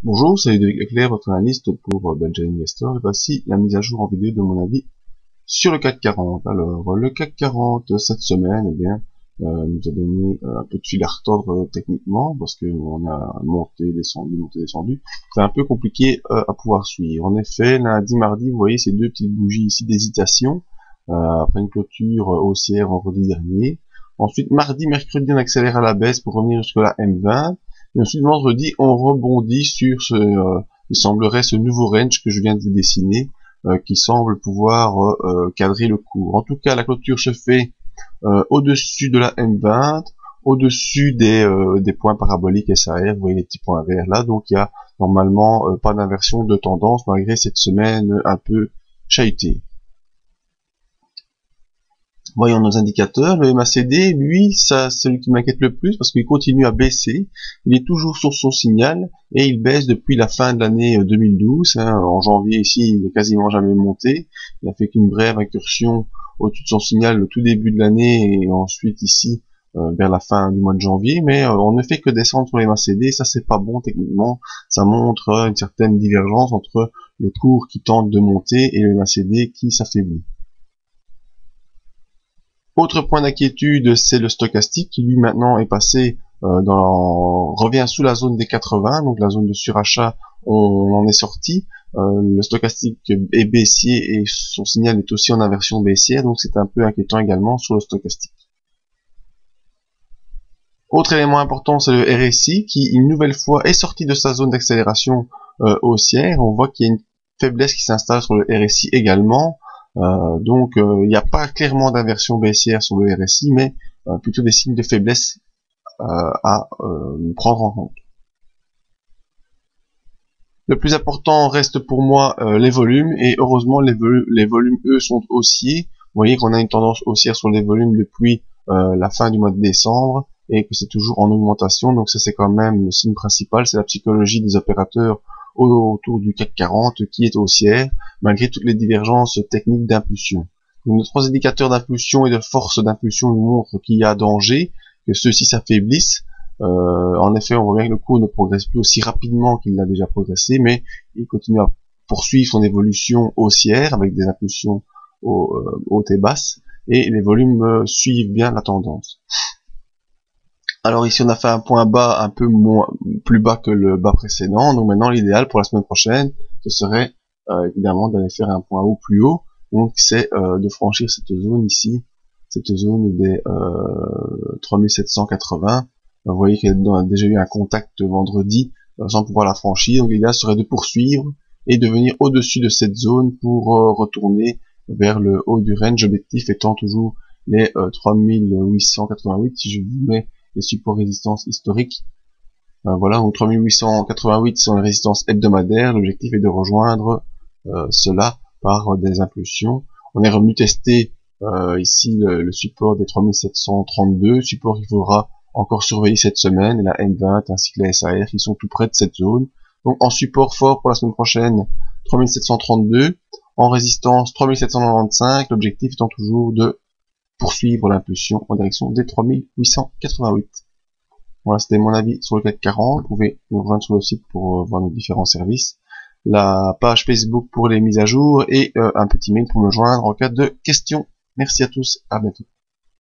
Bonjour, c'est Ludovic Leclerc, votre analyste pour Benjamin Investor. Et voici la mise à jour en vidéo de mon avis sur le CAC 40. Alors, le CAC 40 cette semaine, eh bien, nous a donné un peu de fil à retordre techniquement, parce qu'on a monté, descendu. C'est un peu compliqué à pouvoir suivre. En effet, lundi, mardi, vous voyez ces deux petites bougies ici d'hésitation, après une clôture haussière vendredi dernier. Ensuite, mardi, mercredi, on accélère à la baisse pour revenir jusqu'à la M20. Et ensuite, vendredi, on rebondit sur il semblerait ce nouveau range que je viens de vous dessiner, qui semble pouvoir cadrer le cours. En tout cas, la clôture se fait au-dessus de la M20, au-dessus des points paraboliques SAR, vous voyez les petits points verts là, donc il y a normalement pas d'inversion de tendance malgré cette semaine un peu chahutée. Voyons nos indicateurs. Le MACD, lui, c'est celui qui m'inquiète le plus parce qu'il continue à baisser. Il est toujours sur son signal et il baisse depuis la fin de l'année 2012. En janvier, ici, il n'est quasiment jamais monté. Il a fait qu'une brève incursion au-dessus de son signal le tout début de l'année et ensuite ici vers la fin du mois de janvier. Mais on ne fait que descendre sur les MACD. Ça, c'est pas bon techniquement. Ça montre une certaine divergence entre le cours qui tente de monter et le MACD qui s'affaiblit. Autre point d'inquiétude, c'est le stochastique qui lui maintenant est passé revient sous la zone des 80, donc la zone de surachat, on en est sorti. Le stochastique est baissier et son signal est aussi en inversion baissière, donc c'est un peu inquiétant également sur le stochastique. Autre élément important, c'est le RSI qui une nouvelle fois est sorti de sa zone d'accélération haussière. On voit qu'il y a une faiblesse qui s'installe sur le RSI également. Donc il n'y a pas clairement d'inversion baissière sur le RSI, mais plutôt des signes de faiblesse à prendre en compte. Le plus important reste pour moi les volumes, et heureusement les volumes eux sont haussiers. Vous voyez qu'on a une tendance haussière sur les volumes depuis la fin du mois de décembre, et que c'est toujours en augmentation, donc ça c'est quand même le signe principal, c'est la psychologie des opérateurs autour du CAC 40 qui est haussière, malgré toutes les divergences techniques d'impulsion. Nos trois indicateurs d'impulsion et de force d'impulsion nous montrent qu'il y a danger, que ceux-ci s'affaiblissent. En effet, on voit bien que le cours ne progresse plus aussi rapidement qu'il l'a déjà progressé, mais il continue à poursuivre son évolution haussière avec des impulsions hautes et basses, et les volumes suivent bien la tendance. Alors ici on a fait un point bas un peu plus bas que le bas précédent, donc maintenant l'idéal pour la semaine prochaine ce serait évidemment d'aller faire un point haut plus haut, donc c'est de franchir cette zone ici, cette zone des 3780. Vous voyez qu'il a déjà eu un contact vendredi sans pouvoir la franchir, donc l'idéal serait de poursuivre et de venir au-dessus de cette zone pour retourner vers le haut du range, objectif étant toujours les 3888. Si je vous mets les supports résistance historiques, voilà, donc 3888 sont les résistances hebdomadaires. L'objectif est de rejoindre cela par des impulsions. On est revenu tester ici le support des 3732, support qu'il faudra encore surveiller cette semaine, et la M20 ainsi que la SAR qui sont tout près de cette zone. Donc en support fort pour la semaine prochaine 3732, en résistance 3795, l'objectif étant toujours de poursuivre l'impulsion en direction des 3888. Voilà, c'était mon avis sur le CAC 40. Vous pouvez nous rejoindre sur le site pour voir nos différents services, la page Facebook pour les mises à jour et un petit mail pour me joindre en cas de questions. Merci à tous, à bientôt.